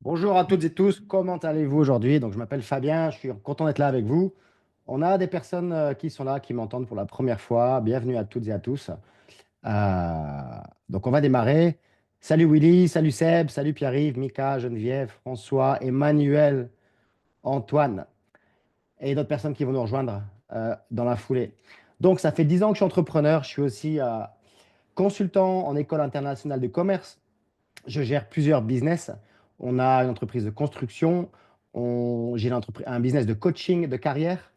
Bonjour à toutes et tous, comment allez-vous aujourd'hui? Donc, je m'appelle Fabien, je suis content d'être là avec vous. On a des personnes qui sont là, qui m'entendent pour la première fois. Bienvenue à toutes et à tous. Donc, on va démarrer. Salut Willy, salut Seb, salut Pierre-Yves, Mika, Geneviève, François, Emmanuel, Antoine et d'autres personnes qui vont nous rejoindre dans la foulée. Donc, ça fait 10 ans que je suis entrepreneur. Je suis aussi consultant en école internationale de commerce. Je gère plusieurs business. On a une entreprise de construction, j'ai un business de coaching de carrière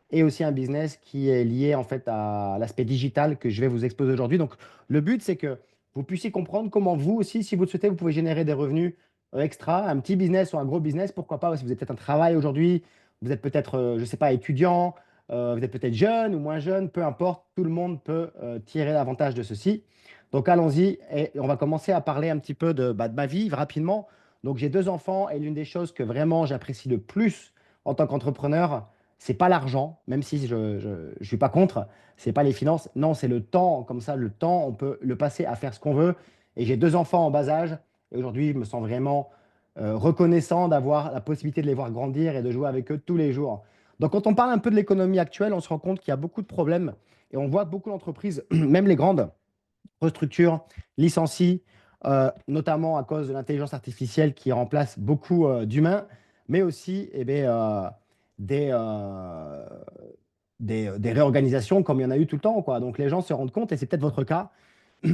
et aussi un business qui est lié en fait à l'aspect digital que je vais vous exposer aujourd'hui. Donc, le but, c'est que vous puissiez comprendre comment vous aussi, si vous le souhaitez, vous pouvez générer des revenus extra, un petit business ou un gros business, pourquoi pas, si vous êtes peut-être un travail aujourd'hui, vous êtes peut-être, je ne sais pas, étudiant, vous êtes peut-être jeune ou moins jeune, peu importe, tout le monde peut tirer l'avantage de ceci. Donc allons-y et on va commencer à parler un petit peu de ma vie rapidement. Donc j'ai deux enfants et l'une des choses que vraiment j'apprécie le plus en tant qu'entrepreneur, c'est pas l'argent, même si je ne suis pas contre, c'est pas les finances. Non, c'est le temps. Comme ça, le temps, on peut le passer à faire ce qu'on veut. Et j'ai deux enfants en bas âge. Et aujourd'hui, je me sens vraiment reconnaissant d'avoir la possibilité de les voir grandir et de jouer avec eux tous les jours. Donc quand on parle un peu de l'économie actuelle, on se rend compte qu'il y a beaucoup de problèmes. Et on voit que beaucoup d'entreprises, même les grandes, restructurent, licencient, notamment à cause de l'intelligence artificielle qui remplace beaucoup d'humains, mais aussi des, euh, des réorganisations comme il y en a eu tout le temps, quoi. Donc les gens se rendent compte, et c'est peut-être votre cas,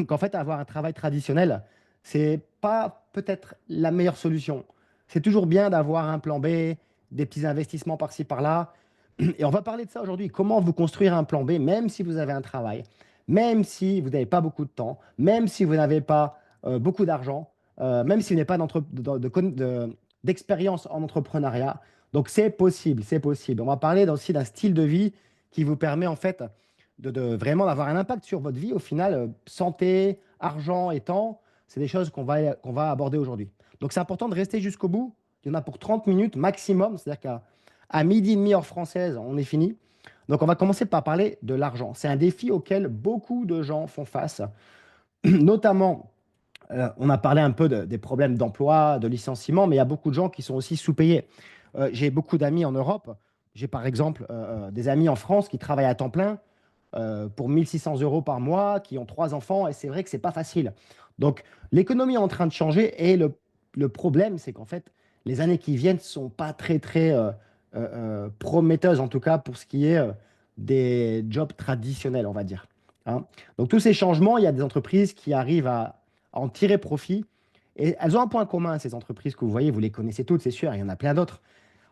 qu'en fait, avoir un travail traditionnel, c'est pas peut-être la meilleure solution. C'est toujours bien d'avoir un plan B, des petits investissements par-ci, par-là. Et on va parler de ça aujourd'hui. Comment vous construire un plan B, même si vous avez un travail, même si vous n'avez pas beaucoup de temps, même si vous n'avez pas beaucoup d'argent, même si vous n'avez pas d'expérience en entrepreneuriat. Donc c'est possible, c'est possible. On va parler aussi d'un style de vie qui vous permet en fait de vraiment avoir un impact sur votre vie. Au final, santé, argent et temps, c'est des choses qu'on va aborder aujourd'hui. Donc c'est important de rester jusqu'au bout. Il y en a pour 30 minutes maximum, c'est-à-dire qu'à midi et demi heure française, on est fini. Donc on va commencer par parler de l'argent. C'est un défi auquel beaucoup de gens font face, notamment on a parlé un peu des problèmes d'emploi, de licenciement, mais il y a beaucoup de gens qui sont aussi sous-payés. J'ai beaucoup d'amis en Europe. J'ai par exemple des amis en France qui travaillent à temps plein pour 1 600 euros par mois, qui ont trois enfants, et c'est vrai que c'est pas facile. Donc l'économie est en train de changer, et le problème, c'est qu'en fait, les années qui viennent ne sont pas très, très prometteuses, en tout cas pour ce qui est des jobs traditionnels, on va dire. Hein. Donc tous ces changements, il y a des entreprises qui arrivent à en tirer profit. Et elles ont un point commun, ces entreprises que vous voyez, vous les connaissez toutes, c'est sûr, il y en a plein d'autres.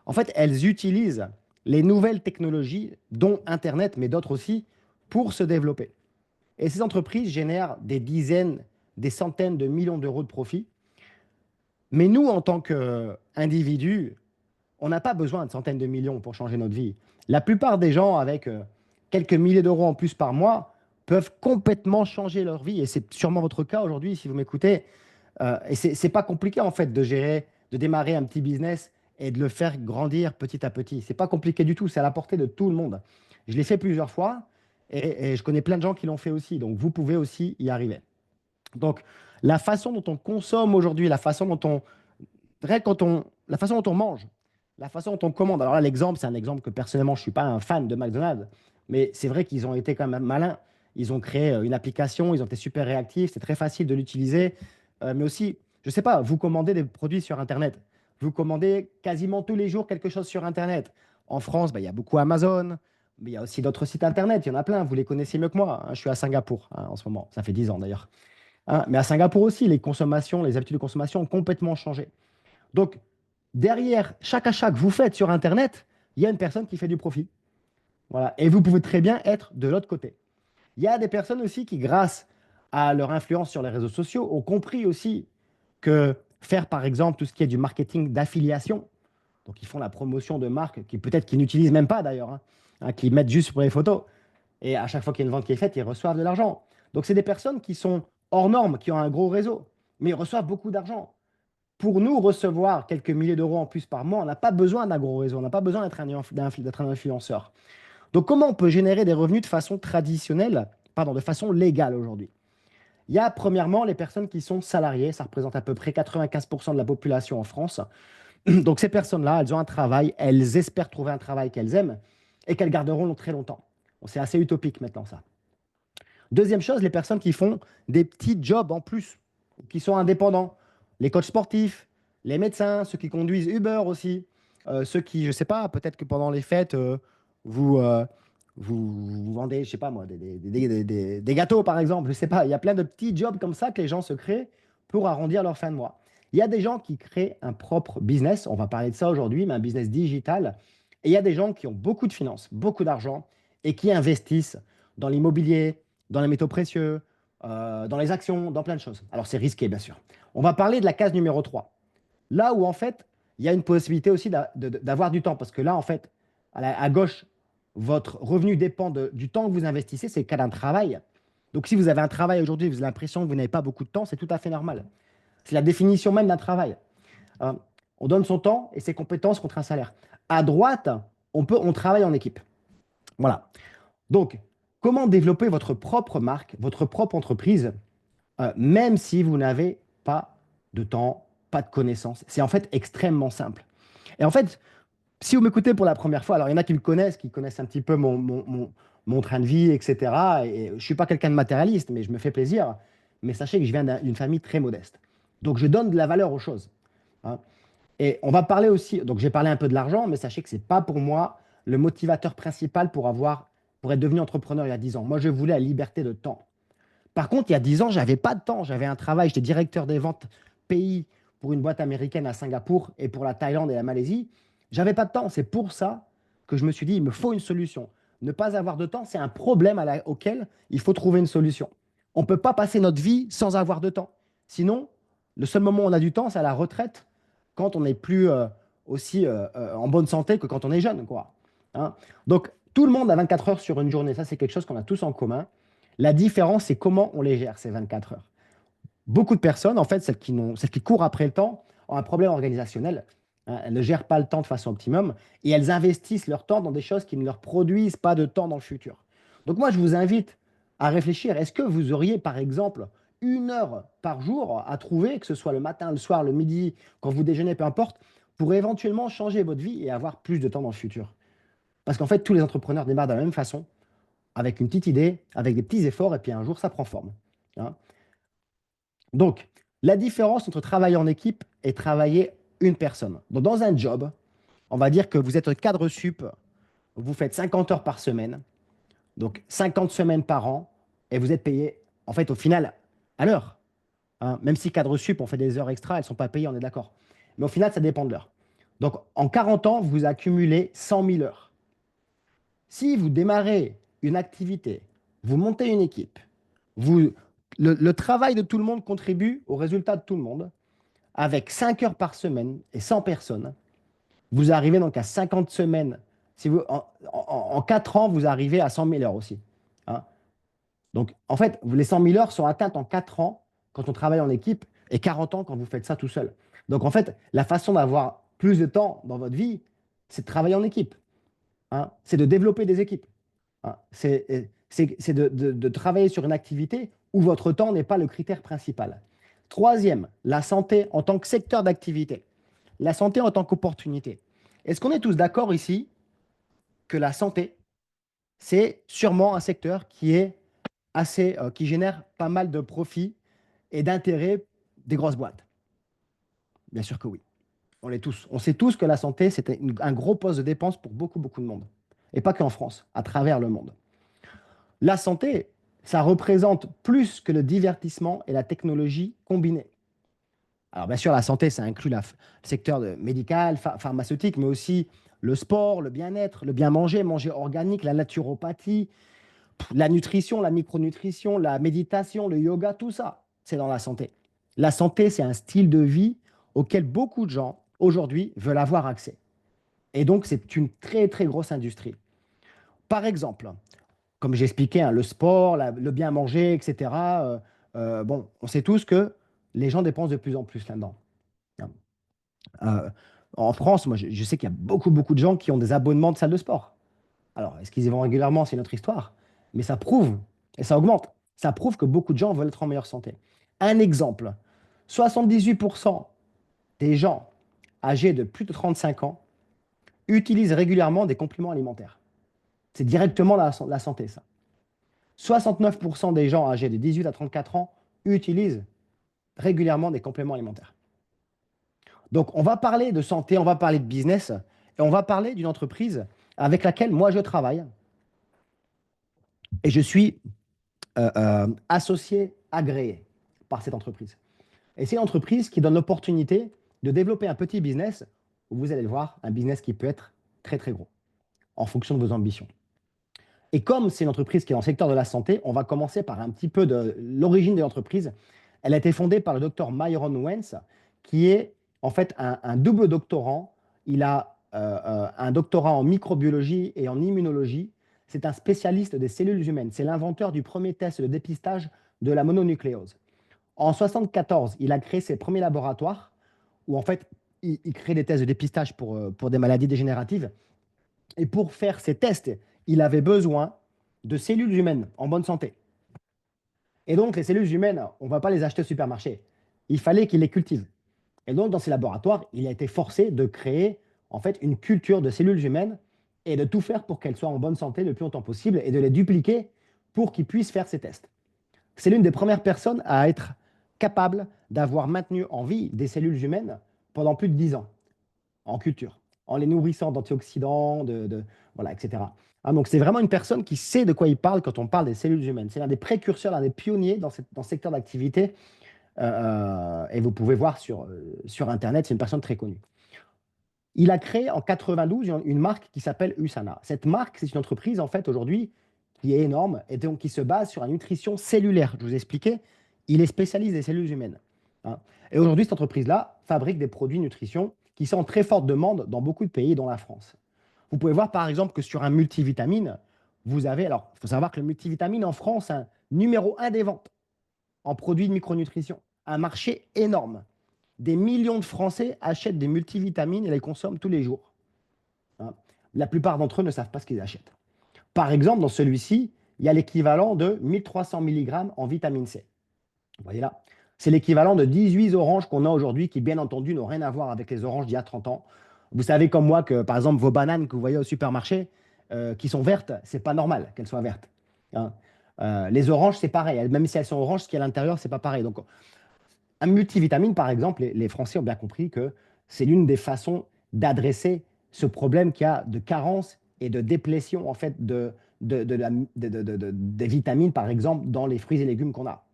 En fait, elles utilisent les nouvelles technologies, dont Internet, mais d'autres aussi, pour se développer. Et ces entreprises génèrent des dizaines, des centaines de millions d'euros de profit. Mais nous, en tant qu'individus, on n'a pas besoin de centaines de millions pour changer notre vie. La plupart des gens, avec quelques milliers d'euros en plus par mois, peuvent complètement changer leur vie. Et c'est sûrement votre cas aujourd'hui, si vous m'écoutez. Et c'est pas compliqué, en fait, de gérer, de démarrer un petit business et de le faire grandir petit à petit. C'est pas compliqué du tout. C'est à la portée de tout le monde. Je l'ai fait plusieurs fois, et je connais plein de gens qui l'ont fait aussi. Donc, vous pouvez aussi y arriver. Donc, la façon dont on consomme aujourd'hui, la façon dont on mange, la façon dont on commande. Alors là, l'exemple, c'est un exemple que personnellement, je ne suis pas un fan de McDonald's, mais c'est vrai qu'ils ont été quand même malins. Ils ont créé une application, ils ont été super réactifs, c'est très facile de l'utiliser. Mais aussi, je ne sais pas, vous commandez des produits sur Internet. Vous commandez quasiment tous les jours quelque chose sur Internet. En France, bah, il y a beaucoup Amazon, mais il y a aussi d'autres sites Internet. Il y en a plein, vous les connaissez mieux que moi. Hein. Je suis à Singapour en ce moment, ça fait 10 ans d'ailleurs. Hein. Mais à Singapour aussi, les consommations, les habitudes de consommation ont complètement changé. Donc, derrière chaque achat que vous faites sur Internet, il y a une personne qui fait du profit. Voilà. Et vous pouvez très bien être de l'autre côté. Il y a des personnes aussi qui, grâce à leur influence sur les réseaux sociaux, ont compris aussi que faire, par exemple, tout ce qui est du marketing d'affiliation, donc ils font la promotion de marques qui peut-être qu'ils n'utilisent même pas d'ailleurs, qui mettent juste pour les photos, et à chaque fois qu'il y a une vente qui est faite, ils reçoivent de l'argent. Donc c'est des personnes qui sont hors normes, qui ont un gros réseau, mais ils reçoivent beaucoup d'argent. Pour nous, recevoir quelques milliers d'euros en plus par mois, on n'a pas besoin d'un gros réseau, on n'a pas besoin d'être un influenceur. Donc, comment on peut générer des revenus de façon traditionnelle, pardon, de façon légale aujourd'hui? Il y a premièrement les personnes qui sont salariées, ça représente à peu près 95% de la population en France. Donc ces personnes-là, elles ont un travail, elles espèrent trouver un travail qu'elles aiment et qu'elles garderont très longtemps. Bon, c'est assez utopique maintenant ça. Deuxième chose, les personnes qui font des petits jobs en plus, qui sont indépendants. Les coachs sportifs, les médecins, ceux qui conduisent Uber aussi, ceux qui, je ne sais pas, peut-être que pendant les fêtes, vous, euh, vous vendez, je sais pas moi, des gâteaux par exemple, je sais pas. Il y a plein de petits jobs comme ça que les gens se créent pour arrondir leur fin de mois. Il y a des gens qui créent un propre business, on va parler de ça aujourd'hui, mais un business digital. Et il y a des gens qui ont beaucoup de finances, beaucoup d'argent et qui investissent dans l'immobilier, dans les métaux précieux, dans les actions, dans plein de choses. Alors c'est risqué, bien sûr. On va parler de la case numéro 3. Là où, en fait, il y a une possibilité aussi d'avoir du temps. Parce que là, en fait, à gauche, votre revenu dépend du temps que vous investissez. C'est le cas d'un travail. Donc si vous avez un travail aujourd'hui, vous avez l'impression que vous n'avez pas beaucoup de temps, c'est tout à fait normal. C'est la définition même d'un travail. Euh, on donne son temps et ses compétences contre un salaire. À droite, on travaille en équipe. Voilà. Donc, comment développer votre propre marque, votre propre entreprise, même si vous n'avez pas de temps, pas de connaissances? C'est en fait extrêmement simple. Et en fait, si vous m'écoutez pour la première fois, alors il y en a qui connaissent un petit peu mon train de vie, etc. Et je ne suis pas quelqu'un de matérialiste, mais je me fais plaisir. Mais sachez que je viens d'une famille très modeste. Donc, je donne de la valeur aux choses, hein. Et on va parler aussi, donc j'ai parlé un peu de l'argent, mais sachez que ce n'est pas pour moi le motivateur principal pour être devenu entrepreneur il y a 10 ans. Moi, je voulais la liberté de temps. Par contre, il y a 10 ans, je n'avais pas de temps. J'avais un travail, j'étais directeur des ventes pays pour une boîte américaine à Singapour et pour la Thaïlande et la Malaisie. J'avais pas de temps. C'est pour ça que je me suis dit, il me faut une solution. Ne pas avoir de temps, c'est un problème auquel il faut trouver une solution. On ne peut pas passer notre vie sans avoir de temps. Sinon, le seul moment où on a du temps, c'est à la retraite, quand on n'est plus aussi en bonne santé que quand on est jeune, quoi. Hein. Donc, tout le monde a 24 heures sur une journée. Ça, c'est quelque chose qu'on a tous en commun. La différence, c'est comment on les gère, ces 24 heures. Beaucoup de personnes, en fait, celles qui courent après le temps, ont un problème organisationnel, hein. Elles ne gèrent pas le temps de façon optimum et elles investissent leur temps dans des choses qui ne leur produisent pas de temps dans le futur. Donc moi, je vous invite à réfléchir. Est-ce que vous auriez, par exemple, 1 heure par jour à trouver, que ce soit le matin, le soir, le midi, quand vous déjeunez, peu importe, pour éventuellement changer votre vie et avoir plus de temps dans le futur? Parce qu'en fait, tous les entrepreneurs démarrent de la même façon, avec une petite idée, avec des petits efforts, et puis un jour, ça prend forme, hein. Donc, la différence entre travailler en équipe et travailler une personne. Donc, dans un job, on va dire que vous êtes cadre sup, vous faites 50 heures par semaine, donc 50 semaines par an, et vous êtes payé, en fait, au final, à l'heure, hein. Même si cadre sup, on fait des heures extra, elles ne sont pas payées, on est d'accord. Mais au final, ça dépend de l'heure. Donc, en 40 ans, vous accumulez 100 000 heures. Si vous démarrez une activité, vous montez une équipe, vous, le travail de tout le monde contribue au résultat de tout le monde. Avec 5 heures par semaine et 100 personnes, vous arrivez donc à 50 semaines. Si vous, en 4 ans, vous arrivez à 100 000 heures aussi, hein. Donc, en fait, les 100 000 heures sont atteintes en 4 ans quand on travaille en équipe et 40 ans quand vous faites ça tout seul. Donc, en fait, la façon d'avoir plus de temps dans votre vie, c'est de travailler en équipe, hein. C'est de développer des équipes, hein. C'est de travailler sur une activité où votre temps n'est pas le critère principal. Troisième, la santé en tant que secteur d'activité. La santé en tant qu'opportunité. Est-ce qu'on est tous d'accord ici que la santé, c'est sûrement un secteur qui est qui génère pas mal de profits et d'intérêts des grosses boîtes? Bien sûr que oui. On l'est tous. On sait tous que la santé, c'est un gros poste de dépense pour beaucoup, beaucoup de monde. Et pas qu'en France, à travers le monde. La santé, ça représente plus que le divertissement et la technologie combinée. Alors bien sûr, la santé, ça inclut le secteur médical, pharmaceutique, mais aussi le sport, le bien-être, le bien manger, manger organique, la naturopathie, la nutrition, la micronutrition, la méditation, le yoga, tout ça, c'est dans la santé. La santé, c'est un style de vie auquel beaucoup de gens, aujourd'hui, veulent avoir accès. Et donc, c'est une très, très grosse industrie. Par exemple, comme j'expliquais, hein, le sport, le bien manger, etc. Bon, on sait tous que les gens dépensent de plus en plus là-dedans, hein. Euh, En France, moi, je sais qu'il y a beaucoup, beaucoup de gens qui ont des abonnements de salles de sport. Alors, est-ce qu'ils y vont régulièrement? C'est une autre histoire. Mais ça prouve et ça augmente. Ça prouve que beaucoup de gens veulent être en meilleure santé. Un exemple, 78% des gens âgés de plus de 35 ans utilisent régulièrement des compléments alimentaires. C'est directement la santé, ça. 69% des gens âgés de 18 à 34 ans utilisent régulièrement des compléments alimentaires. Donc, on va parler de santé, on va parler de business, et on va parler d'une entreprise avec laquelle moi je travaille. Et je suis associé, agréé par cette entreprise. Et c'est une entreprise qui donne l'opportunité de développer un petit business, où vous allez le voir, un business qui peut être très très gros, en fonction de vos ambitions. Et comme c'est une entreprise qui est dans le secteur de la santé, on va commencer par un petit peu de l'origine de l'entreprise. Elle a été fondée par le docteur Myron Wentz, qui est en fait un double doctorant. Il a un doctorat en microbiologie et en immunologie. C'est un spécialiste des cellules humaines. C'est l'inventeur du premier test de dépistage de la mononucléose. En 1974, il a créé ses premiers laboratoires où en fait, il crée des tests de dépistage pour des maladies dégénératives. Et pour faire ces tests, il avait besoin de cellules humaines en bonne santé. Et donc, les cellules humaines, on ne va pas les acheter au supermarché. Il fallait qu'il les cultive. Et donc, dans ces laboratoires, il a été forcé de créer en fait une culture de cellules humaines et de tout faire pour qu'elles soient en bonne santé le plus longtemps possible et de les dupliquer pour qu'ils puissent faire ces tests. C'est l'une des premières personnes à être capable d'avoir maintenu en vie des cellules humaines pendant plus de 10 ans en culture, en les nourrissant d'antioxydants, voilà, etc. Ah, donc c'est vraiment une personne qui sait de quoi il parle quand on parle des cellules humaines. C'est l'un des précurseurs, l'un des pionniers dans ce secteur d'activité. Et vous pouvez voir sur Internet, c'est une personne très connue. Il a créé en 92 une marque qui s'appelle USANA. Cette marque, c'est une entreprise en fait aujourd'hui qui est énorme et donc qui se base sur la nutrition cellulaire. Je vous ai expliqué, il est spécialiste des cellules humaines. Hein. Et aujourd'hui, cette entreprise-là fabrique des produits nutrition qui sont en très forte demande dans beaucoup de pays, dont la France. Vous pouvez voir par exemple que sur un multivitamine, vous avez, alors il faut savoir que le multivitamine en France, est un numéro 1 des ventes en produits de micronutrition. Un marché énorme. Des millions de Français achètent des multivitamines et les consomment tous les jours. Hein. La plupart d'entre eux ne savent pas ce qu'ils achètent. Par exemple, dans celui-ci, il y a l'équivalent de 1300 mg en vitamine C. Vous voyez là, c'est l'équivalent de 18 oranges qu'on a aujourd'hui, qui bien entendu n'ont rien à voir avec les oranges d'il y a 30 ans. Vous savez comme moi que, par exemple, vos bananes que vous voyez au supermarché, qui sont vertes, c'est pas normal qu'elles soient vertes. Hein. Les oranges, c'est pareil. Même si elles sont oranges, ce qui est à l'intérieur, c'est pas pareil. Donc, un multivitamine, par exemple, les Français ont bien compris que c'est l'une des façons d'adresser ce problème qu'il y a de carence et de déplétion en fait, des vitamines, par exemple, dans les fruits et légumes qu'on a.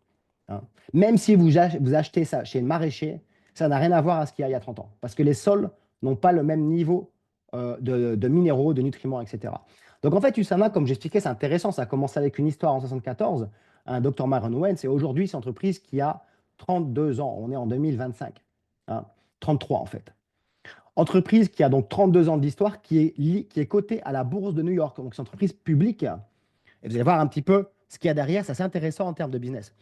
Hein. Même si vous achetez ça chez le maraîcher, ça n'a rien à voir à ce qu'il y a il y a 30 ans. Parce que les sols n'ont pas le même niveau de minéraux, de nutriments, etc. Donc en fait, USANA, comme j'expliquais, c'est intéressant. Ça a commencé avec une histoire en 1974, un Dr Myron Wentz, et aujourd'hui, c'est une entreprise qui a 32 ans. On est en 2025. Hein, 33 en fait. Entreprise qui a donc 32 ans d'histoire, qui est cotée à la bourse de New York. Donc c'est une entreprise publique. Et vous allez voir un petit peu ce qu'il y a derrière. C'est assez intéressant en termes de business.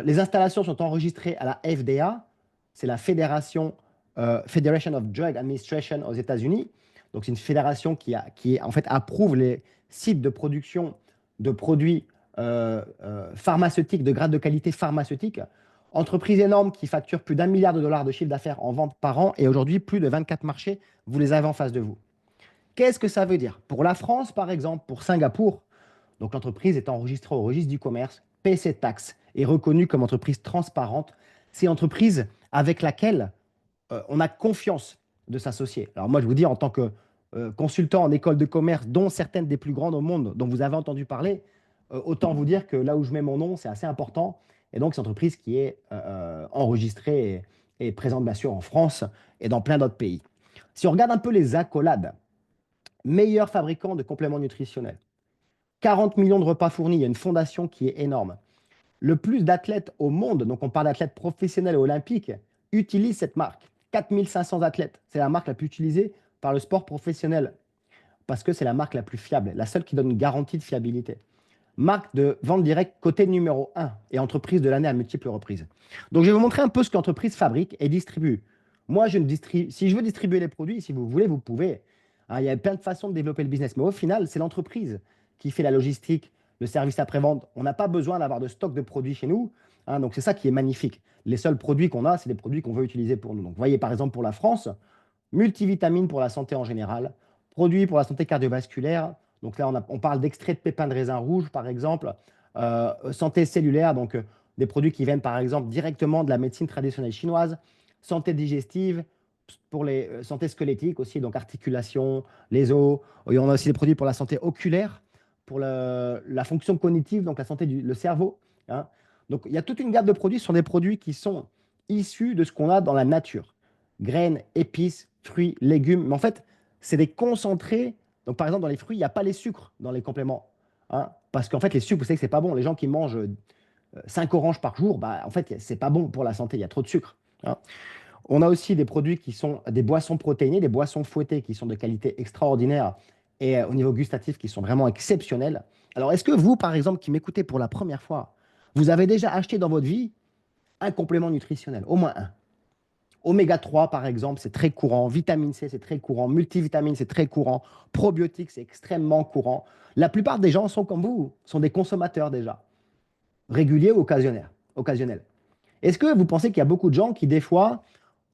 Les installations sont enregistrées à la FDA, c'est la Federation of Drug Administration aux États-Unis. Donc, c'est une fédération qui en fait approuve les sites de production de produits pharmaceutiques, de grade de qualité pharmaceutique. Entreprise énorme qui facture plus d'1 milliard de dollars de chiffre d'affaires en vente par an et aujourd'hui plus de 24 marchés, vous les avez en face de vous. Qu'est-ce que ça veut dire? Pour la France, par exemple, pour Singapour, donc l'entreprise est enregistrée au registre du commerce, paie ses taxes, est reconnue comme entreprise transparente. C'est une entreprise avec laquelle on a confiance de s'associer. Alors moi, je vous dis, en tant que consultant en école de commerce, dont certaines des plus grandes au monde, dont vous avez entendu parler, autant vous dire que là où je mets mon nom, c'est assez important. Et donc, c'est une entreprise qui est enregistrée et présente bien sûr en France et dans plein d'autres pays. Si on regarde un peu les accolades, meilleur fabricant de compléments nutritionnels, 40 millions de repas fournis, il y a une fondation qui est énorme. Le plus d'athlètes au monde, donc on parle d'athlètes professionnels et olympiques, utilisent cette marque. 4500 athlètes. C'est la marque la plus utilisée par le sport professionnel parce que c'est la marque la plus fiable, la seule qui donne une garantie de fiabilité. Marque de vente directe côté numéro 1 et entreprise de l'année à multiples reprises. Donc je vais vous montrer un peu ce que l'entreprise fabrique et distribue. Moi, si je veux distribuer les produits, si vous voulez, vous pouvez. Hein, il y a plein de façons de développer le business, mais au final, c'est l'entreprise qui fait la logistique, le service après-vente. On n'a pas besoin d'avoir de stock de produits chez nous, hein, donc c'est ça qui est magnifique. Les seuls produits qu'on a, c'est des produits qu'on veut utiliser pour nous. Donc, vous voyez, par exemple, pour la France, multivitamines pour la santé en général, produits pour la santé cardiovasculaire. Donc là, on parle d'extrait de pépins de raisin rouge, par exemple, santé cellulaire, donc des produits qui viennent, par exemple, directement de la médecine traditionnelle chinoise, santé digestive, pour les santé squelettique aussi, donc articulation, les os. Et on a aussi des produits pour la santé oculaire, pour la fonction cognitive, donc la santé du cerveau, hein. Donc il y a toute une gamme de produits. Ce sont des produits qui sont issus de ce qu'on a dans la nature. Graines, épices, fruits, légumes. Mais en fait, c'est des concentrés. Donc par exemple, dans les fruits, il n'y a pas les sucres dans les compléments, hein. Parce qu'en fait, les sucres, vous savez que c'est pas bon. Les gens qui mangent 5 oranges par jour, bah, en fait, c'est pas bon pour la santé. Il y a trop de sucre, hein. On a aussi des produits qui sont des boissons protéinées, des boissons fouettées qui sont de qualité extraordinaire et au niveau gustatif qui sont vraiment exceptionnels. Alors, est-ce que vous, par exemple, qui m'écoutez pour la première fois, vous avez déjà acheté dans votre vie un complément nutritionnel, au moins un? Oméga 3, par exemple, c'est très courant. Vitamine C, c'est très courant. Multivitamine, c'est très courant. Probiotiques, c'est extrêmement courant. La plupart des gens sont comme vous, sont des consommateurs déjà, réguliers ou occasionnels. Est-ce que vous pensez qu'il y a beaucoup de gens qui, des fois,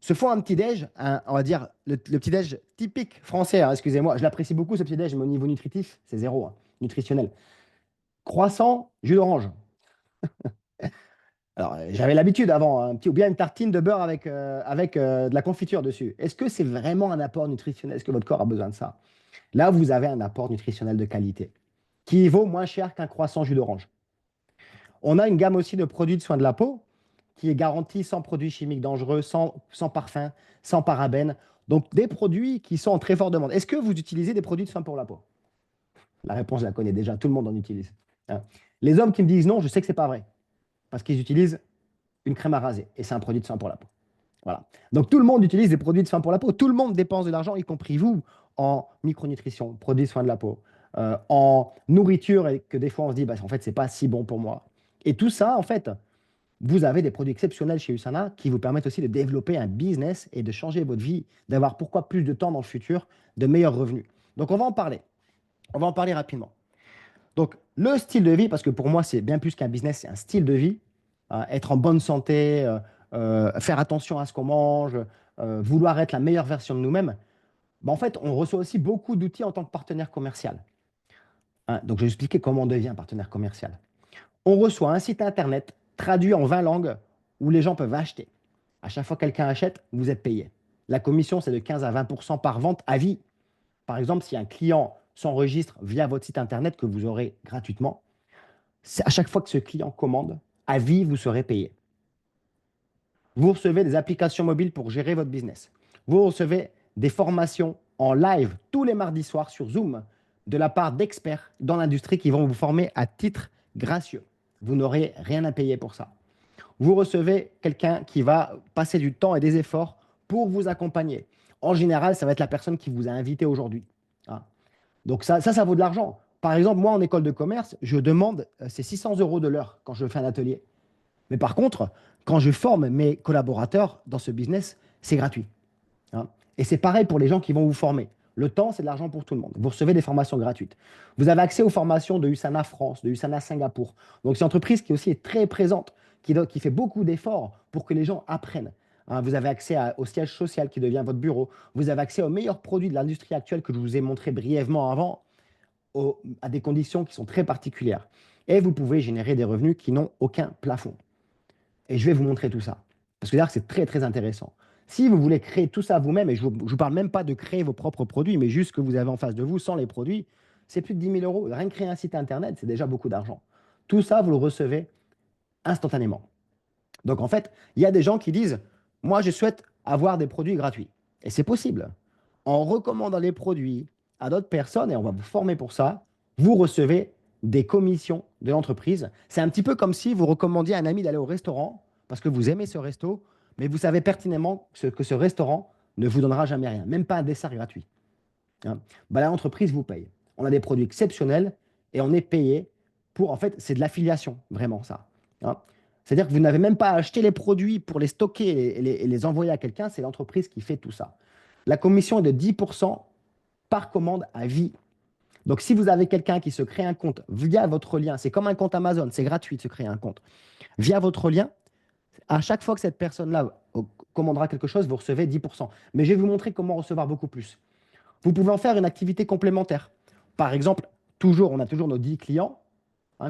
se font un petit-déj, on va dire le petit-déj typique français, hein, excusez-moi, je l'apprécie beaucoup ce petit-déj, mais au niveau nutritif, c'est zéro, hein, nutritionnel. Croissant, jus d'orange. Alors, j'avais l'habitude avant, hein, un petit, ou bien une tartine de beurre avec de la confiture dessus. Est-ce que c'est vraiment un apport nutritionnel? Est-ce que votre corps a besoin de ça? Là, vous avez un apport nutritionnel de qualité qui vaut moins cher qu'un croissant jus d'orange. On a une gamme aussi de produits de soins de la peau qui est garantie sans produits chimiques dangereux, sans parfum, sans parabènes. Donc, des produits qui sont en très forte demande. Est-ce que vous utilisez des produits de soins pour la peau? La réponse, je la connais déjà, tout le monde en utilise, hein. Les hommes qui me disent non, je sais que ce n'est pas vrai, parce qu'ils utilisent une crème à raser, et c'est un produit de soin pour la peau. Voilà. Donc, tout le monde utilise des produits de soins pour la peau. Tout le monde dépense de l'argent, y compris vous, en micronutrition, produits de soins de la peau, en nourriture, et que des fois, on se dit, bah, en fait, c'est pas si bon pour moi. Et tout ça, en fait, vous avez des produits exceptionnels chez Usana qui vous permettent aussi de développer un business et de changer votre vie, d'avoir pourquoi plus de temps dans le futur, de meilleurs revenus. Donc, on va en parler. On va en parler rapidement. Donc, le style de vie, parce que pour moi, c'est bien plus qu'un business, c'est un style de vie. Être en bonne santé, faire attention à ce qu'on mange, vouloir être la meilleure version de nous-mêmes. Ben, en fait, on reçoit aussi beaucoup d'outils en tant que partenaire commercial, hein. Donc, je vais expliquer comment on devient partenaire commercial. On reçoit un site internet traduit en 20 langues où les gens peuvent acheter. À chaque fois que quelqu'un achète, vous êtes payé. La commission, c'est de 15 à 20% par vente à vie. Par exemple, si un client s'enregistre via votre site internet que vous aurez gratuitement, à chaque fois que ce client commande, à vie, vous serez payé. Vous recevez des applications mobiles pour gérer votre business. Vous recevez des formations en live tous les mardis soirs sur Zoom de la part d'experts dans l'industrie qui vont vous former à titre gracieux. Vous n'aurez rien à payer pour ça. Vous recevez quelqu'un qui va passer du temps et des efforts pour vous accompagner. En général, ça va être la personne qui vous a invité aujourd'hui, hein. Donc ça vaut de l'argent. Par exemple, moi, en école de commerce, je demande, c'est 600 euros de l'heure quand je fais un atelier. Mais par contre, quand je forme mes collaborateurs dans ce business, c'est gratuit, hein. Et c'est pareil pour les gens qui vont vous former. Le temps, c'est de l'argent pour tout le monde. Vous recevez des formations gratuites. Vous avez accès aux formations de Usana France, de Usana Singapour. Donc, c'est une entreprise qui aussi est très présente, qui fait beaucoup d'efforts pour que les gens apprennent, hein. Vous avez accès au siège social qui devient votre bureau. Vous avez accès aux meilleurs produits de l'industrie actuelle que je vous ai montré brièvement avant, à des conditions qui sont très particulières. Et vous pouvez générer des revenus qui n'ont aucun plafond. Et je vais vous montrer tout ça. Parce que d'ailleurs, c'est très, très intéressant. Si vous voulez créer tout ça vous-même, et je ne vous parle même pas de créer vos propres produits, mais juste ce que vous avez en face de vous sans les produits, c'est plus de 10 000 euros. Rien que créer un site internet, c'est déjà beaucoup d'argent. Tout ça, vous le recevez instantanément. Donc en fait, il y a des gens qui disent, moi, je souhaite avoir des produits gratuits. Et c'est possible. En recommandant les produits à d'autres personnes, et on va vous former pour ça, vous recevez des commissions de l'entreprise. C'est un petit peu comme si vous recommandiez à un ami d'aller au restaurant parce que vous aimez ce resto, mais vous savez pertinemment que ce restaurant ne vous donnera jamais rien, même pas un dessert gratuit, hein. Ben, l'entreprise vous paye. On a des produits exceptionnels et on est payé pour, en fait, c'est de l'affiliation, vraiment ça, hein. C'est-à-dire que vous n'avez même pas à acheter les produits pour les stocker et les envoyer à quelqu'un, c'est l'entreprise qui fait tout ça. La commission est de 10% par commande à vie. Donc, si vous avez quelqu'un qui se crée un compte via votre lien, c'est comme un compte Amazon, c'est gratuit de se créer un compte. Via votre lien, à chaque fois que cette personne-là commandera quelque chose, vous recevez 10%. Mais je vais vous montrer comment recevoir beaucoup plus. Vous pouvez en faire une activité complémentaire. Par exemple, on a toujours nos 10 clients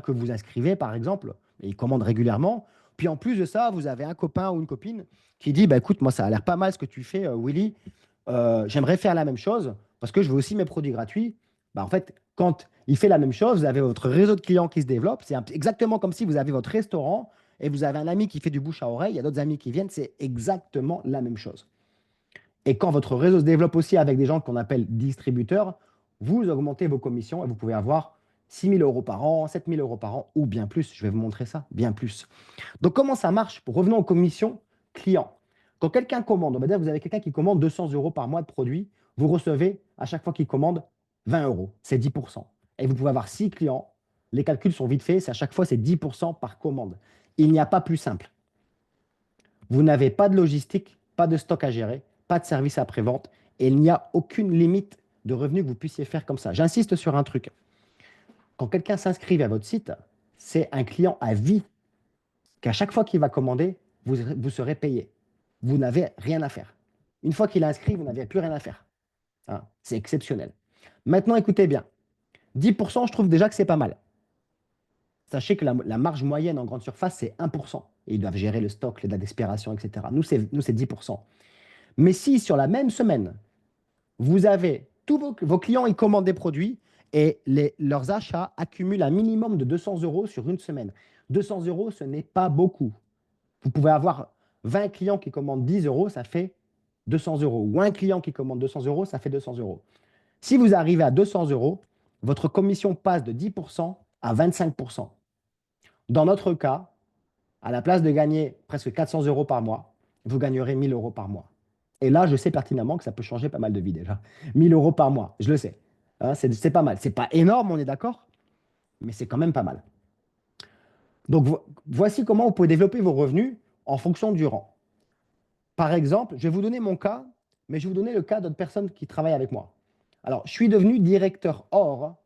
que vous inscrivez, par exemple, et ils commandent régulièrement. Puis en plus de ça, vous avez un copain ou une copine qui dit, bah, écoute, moi, ça a l'air pas mal ce que tu fais, Willy. J'aimerais faire la même chose parce que je veux aussi mes produits gratuits. Bah, en fait, quand il fait la même chose, vous avez votre réseau de clients qui se développe. C'est exactement comme si vous avez votre restaurant et vous avez un ami qui fait du bouche à oreille, il y a d'autres amis qui viennent, c'est exactement la même chose. Et quand votre réseau se développe aussi avec des gens qu'on appelle distributeurs, vous augmentez vos commissions et vous pouvez avoir 6 000 euros par an, 7 000 euros par an ou bien plus. Je vais vous montrer ça, bien plus. Donc, comment ça marche? Revenons aux commissions clients. Quand quelqu'un commande, on va dire que vous avez quelqu'un qui commande 200 euros par mois de produits, vous recevez à chaque fois qu'il commande 20 euros. C'est 10%. Et vous pouvez avoir 6 clients. Les calculs sont vite faits. À chaque fois, c'est 10% par commande. Il n'y a pas plus simple. Vous n'avez pas de logistique, pas de stock à gérer, pas de service après-vente et il n'y a aucune limite de revenus que vous puissiez faire comme ça. J'insiste sur un truc. Quand quelqu'un s'inscrit à votre site, c'est un client à vie qu'à chaque fois qu'il va commander, vous serez payé. Vous n'avez rien à faire. Une fois qu'il est inscrit, vous n'avez plus rien à faire. Hein, c'est exceptionnel. Maintenant, écoutez bien. 10%, je trouve déjà que c'est pas mal. Sachez que la marge moyenne en grande surface, c'est 1%. Et ils doivent gérer le stock, les dates d'expiration, etc. Nous, c'est 10%. Mais si sur la même semaine, vous avez tous vos clients, ils commandent des produits et leurs achats accumulent un minimum de 200 euros sur une semaine. 200 euros, ce n'est pas beaucoup. Vous pouvez avoir 20 clients qui commandent 10 euros, ça fait 200 euros. Ou un client qui commande 200 euros, ça fait 200 euros. Si vous arrivez à 200 euros, votre commission passe de 10% à 25%. Dans notre cas, à la place de gagner presque 400 euros par mois, vous gagnerez 1000 euros par mois. Et là, je sais pertinemment que ça peut changer pas mal de vies déjà. 1000 euros par mois, je le sais. Hein, c'est pas mal. C'est pas énorme, on est d'accord, mais c'est quand même pas mal. Donc, voici comment vous pouvez développer vos revenus en fonction du rang. Par exemple, je vais vous donner mon cas, mais je vais vous donner le cas d'autres personnes qui travaillent avec moi. Alors, je suis devenu directeur or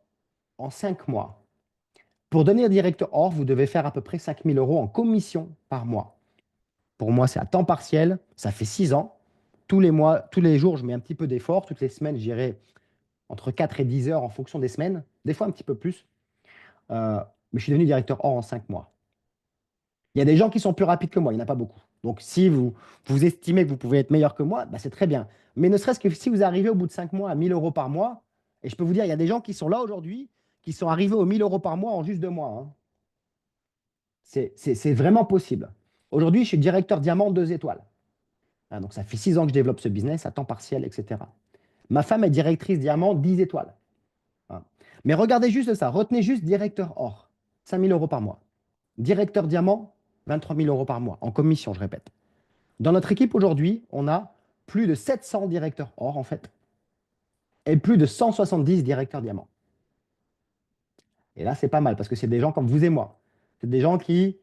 en 5 mois. Pour devenir directeur or, vous devez faire à peu près 5000 euros en commission par mois. Pour moi, c'est à temps partiel. Ça fait 6 ans. Tous les mois, tous les jours, je mets un petit peu d'effort. Toutes les semaines, j'irai entre 4 et 10 heures en fonction des semaines. Des fois, un petit peu plus. Mais je suis devenu directeur or en 5 mois. Il y a des gens qui sont plus rapides que moi. Il n'y en a pas beaucoup. Donc, si vous estimez que vous pouvez être meilleur que moi, bah, c'est très bien. Mais ne serait-ce que si vous arrivez au bout de 5 mois à 1000 euros par mois, et je peux vous dire, il y a des gens qui sont là aujourd'hui, qui sont arrivés aux 1000 euros par mois en juste 2 mois. Hein. C'est vraiment possible. Aujourd'hui, je suis directeur diamant 2 étoiles. Hein, donc, ça fait 6 ans que je développe ce business à temps partiel, etc. Ma femme est directrice diamant 10 étoiles. Hein. Mais regardez juste ça. Retenez juste directeur or, 5000 euros par mois. Directeur diamant, 23 000 euros par mois, en commission, je répète. Dans notre équipe aujourd'hui, on a plus de 700 directeurs or, en fait, et plus de 170 directeurs diamant. Et là, c'est pas mal, parce que c'est des gens comme vous et moi. C'est des gens qui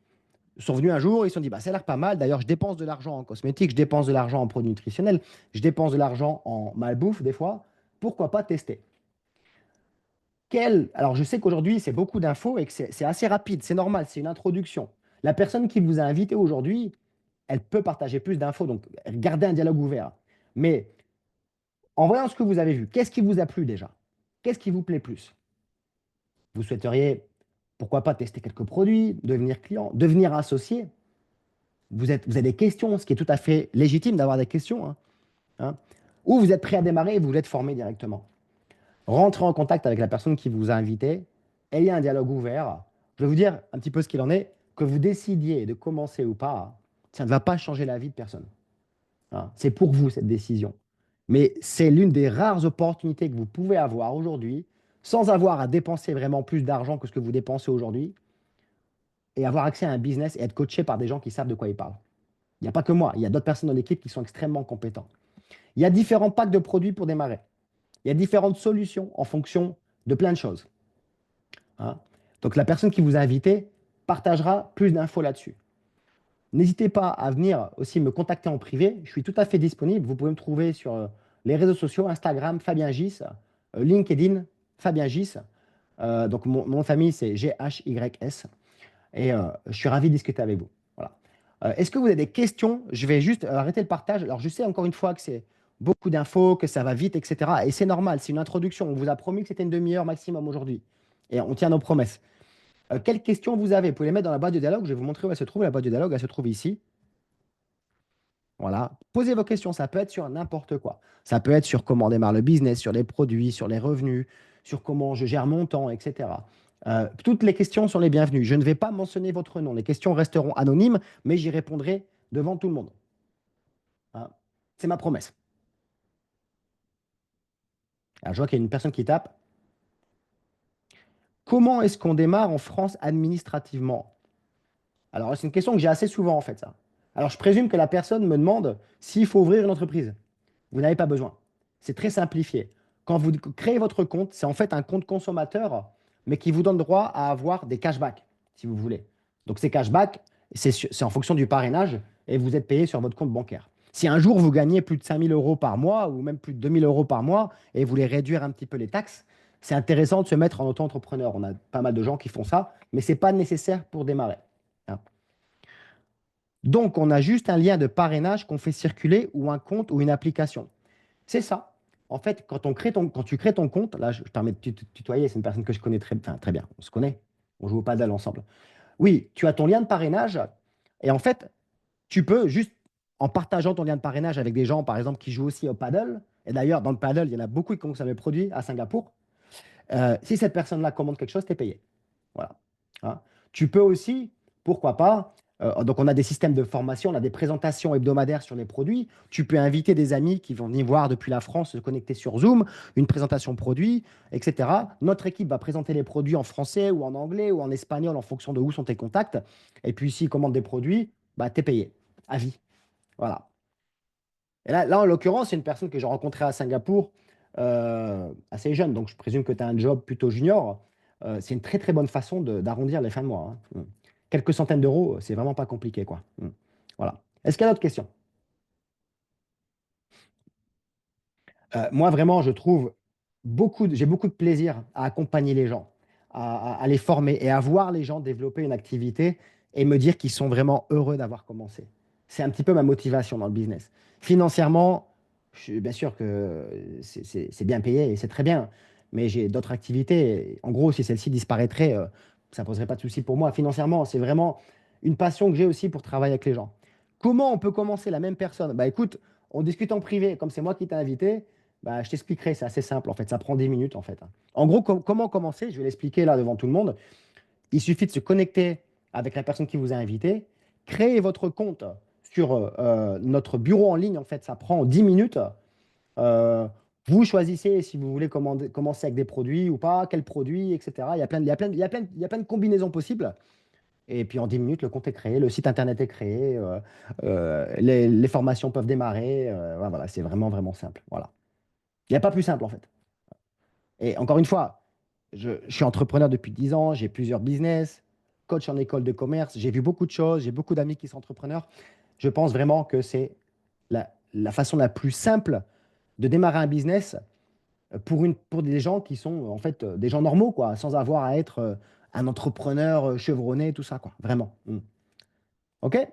sont venus un jour, ils se sont dit, bah, ça a l'air pas mal. D'ailleurs, je dépense de l'argent en cosmétiques, je dépense de l'argent en produits nutritionnels, je dépense de l'argent en malbouffe des fois. Pourquoi pas tester? Alors, je sais qu'aujourd'hui, c'est beaucoup d'infos et que c'est assez rapide, c'est normal, c'est une introduction. La personne qui vous a invité aujourd'hui, elle peut partager plus d'infos, donc gardez un dialogue ouvert. Mais en voyant ce que vous avez vu, qu'est-ce qui vous a plu déjà? Qu'est-ce qui vous plaît plus? Vous souhaiteriez, pourquoi pas, tester quelques produits, devenir client, devenir associé? Vous avez des questions, ce qui est tout à fait légitime d'avoir des questions. Hein. Ou vous êtes prêt à démarrer et vous voulez être formé directement. Rentrez en contact avec la personne qui vous a invité, ayez un dialogue ouvert. Je vais vous dire un petit peu ce qu'il en est, que vous décidiez de commencer ou pas, ça ne va pas changer la vie de personne. Hein. C'est pour vous cette décision. Mais c'est l'une des rares opportunités que vous pouvez avoir aujourd'hui, sans avoir à dépenser vraiment plus d'argent que ce que vous dépensez aujourd'hui, et avoir accès à un business et être coaché par des gens qui savent de quoi ils parlent. Il n'y a pas que moi, il y a d'autres personnes dans l'équipe qui sont extrêmement compétents. Il y a différents packs de produits pour démarrer. Il y a différentes solutions en fonction de plein de choses. Hein. Donc la personne qui vous a invité partagera plus d'infos là-dessus. N'hésitez pas à venir aussi me contacter en privé. Je suis tout à fait disponible. Vous pouvez me trouver sur les réseaux sociaux, Instagram, Fabien Gis, LinkedIn. Fabien Gis. Donc, mon nom de famille, c'est G-H-Y-S. Et je suis ravi de discuter avec vous. Voilà. Est-ce que vous avez des questions? Je vais juste arrêter le partage. Alors, je sais encore une fois que c'est beaucoup d'infos, que ça va vite, etc. Et c'est normal, c'est une introduction. On vous a promis que c'était une demi-heure maximum aujourd'hui. Et on tient nos promesses. Quelles questions vous avez? Vous pouvez les mettre dans la boîte de dialogue. Je vais vous montrer où elle se trouve. La boîte de dialogue, elle se trouve ici. Voilà. Posez vos questions. Ça peut être sur n'importe quoi. Ça peut être sur comment démarre le business, sur les produits, sur les revenus, sur comment je gère mon temps, etc. Toutes les questions sont les bienvenues. Je ne vais pas mentionner votre nom. Les questions resteront anonymes, mais j'y répondrai devant tout le monde. Hein. C'est ma promesse. Alors, je vois qu'il y a une personne qui tape. Comment est-ce qu'on démarre en France administrativement? Alors, c'est une question que j'ai assez souvent, en fait, ça. Alors, je présume que la personne me demande s'il faut ouvrir une entreprise. Vous n'avez pas besoin. C'est très simplifié. Quand vous créez votre compte, c'est en fait un compte consommateur, mais qui vous donne droit à avoir des cashbacks, si vous voulez. Donc, ces cashbacks, c'est en fonction du parrainage et vous êtes payé sur votre compte bancaire. Si un jour vous gagnez plus de 5 000 € par mois ou même plus de 2 000 € par mois et vous voulez réduire un petit peu les taxes, c'est intéressant de se mettre en auto-entrepreneur. On a pas mal de gens qui font ça, mais ce n'est pas nécessaire pour démarrer. Hein. Donc, on a juste un lien de parrainage qu'on fait circuler ou un compte ou une application. C'est ça. En fait, quand tu crées ton compte, là, je permets de tutoyer, c'est une personne que je connais très bien. On se connaît. On joue au paddle ensemble. Oui, tu as ton lien de parrainage. Et en fait, tu peux juste, en partageant ton lien de parrainage avec des gens, par exemple, qui jouent aussi au paddle, et d'ailleurs, dans le paddle, il y en a beaucoup qui consomment le produit à Singapour. Si cette personne-là commande quelque chose, tu es payé. Voilà. Hein. Tu peux aussi, pourquoi pas, donc on a des systèmes de formation, on a des présentations hebdomadaires sur les produits. Tu peux inviter des amis qui vont venir voir depuis la France, se connecter sur Zoom, une présentation produit, etc. Notre équipe va présenter les produits en français ou en anglais ou en espagnol en fonction de où sont tes contacts. Et puis s'ils commandent des produits, bah, tu es payé à vie. Voilà. Et là, en l'occurrence, c'est une personne que j'ai rencontrée à Singapour, assez jeune, donc je présume que tu as un job plutôt junior. C'est une très très bonne façon d'arrondir les fins de mois. Hein. Quelques centaines d'euros, c'est vraiment pas compliqué, quoi. Voilà. Est-ce qu'il y a d'autres questions? Moi, vraiment, je trouve j'ai beaucoup de plaisir à accompagner les gens, à les former et à voir les gens développer une activité et me dire qu'ils sont vraiment heureux d'avoir commencé. C'est un petit peu ma motivation dans le business. Financièrement, bien sûr que c'est bien payé et c'est très bien, mais j'ai d'autres activités. En gros, si celle-ci disparaîtrait, ça ne poserait pas de souci pour moi. Financièrement, c'est vraiment une passion que j'ai aussi pour travailler avec les gens. Comment on peut commencer la même personne? Bah écoute, on discute en privé, comme c'est moi qui t'ai invité. Bah, je t'expliquerai, c'est assez simple en fait, ça prend 10 minutes en fait. En gros, comment commencer? Je vais l'expliquer là devant tout le monde. Il suffit de se connecter avec la personne qui vous a invité, créer votre compte sur notre bureau en ligne en fait, ça prend 10 minutes. Euh, Vous choisissez si vous voulez commencer avec des produits ou pas, quels produits, etc. Il y a plein de combinaisons possibles. Et puis en 10 minutes, le compte est créé, le site internet est créé, les formations peuvent démarrer. Voilà, c'est vraiment, vraiment simple. Voilà. Il n'y a pas plus simple en fait. Et encore une fois, je suis entrepreneur depuis 10 ans, j'ai plusieurs business, coach en école de commerce, j'ai vu beaucoup de choses, j'ai beaucoup d'amis qui sont entrepreneurs. Je pense vraiment que c'est la façon la plus simple de démarrer un business pour des gens qui sont en fait des gens normaux, quoi, sans avoir à être un entrepreneur chevronné, tout ça, quoi. Vraiment. OK?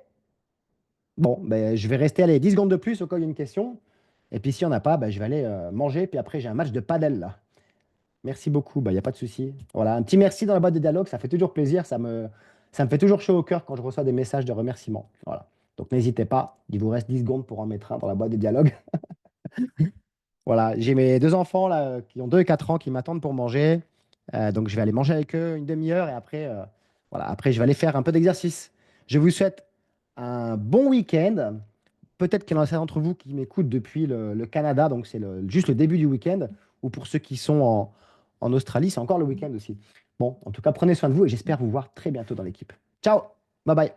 Bon, ben, je vais rester allez, 10 secondes de plus au cas où il y a une question. Et puis s'il n'y en a pas, ben, je vais aller manger. Puis après, j'ai un match de padel là. Merci beaucoup, il n'y a pas de souci. Voilà, un petit merci dans la boîte de dialogue, ça fait toujours plaisir, ça me fait toujours chaud au cœur quand je reçois des messages de remerciement. Voilà. Donc n'hésitez pas, il vous reste 10 secondes pour en mettre un dans la boîte de dialogue. Voilà, j'ai mes deux enfants là, qui ont 2 et 4 ans qui m'attendent pour manger. Donc je vais aller manger avec eux une demi-heure et après, voilà, après je vais aller faire un peu d'exercice. Je vous souhaite un bon week-end. Peut-être qu'il y en a certains d'entre vous qui m'écoutent depuis le Canada, donc c'est juste le début du week-end, ou pour ceux qui sont en Australie, c'est encore le week-end aussi. Bon, en tout cas, prenez soin de vous et j'espère vous voir très bientôt dans l'équipe. Ciao, bye bye.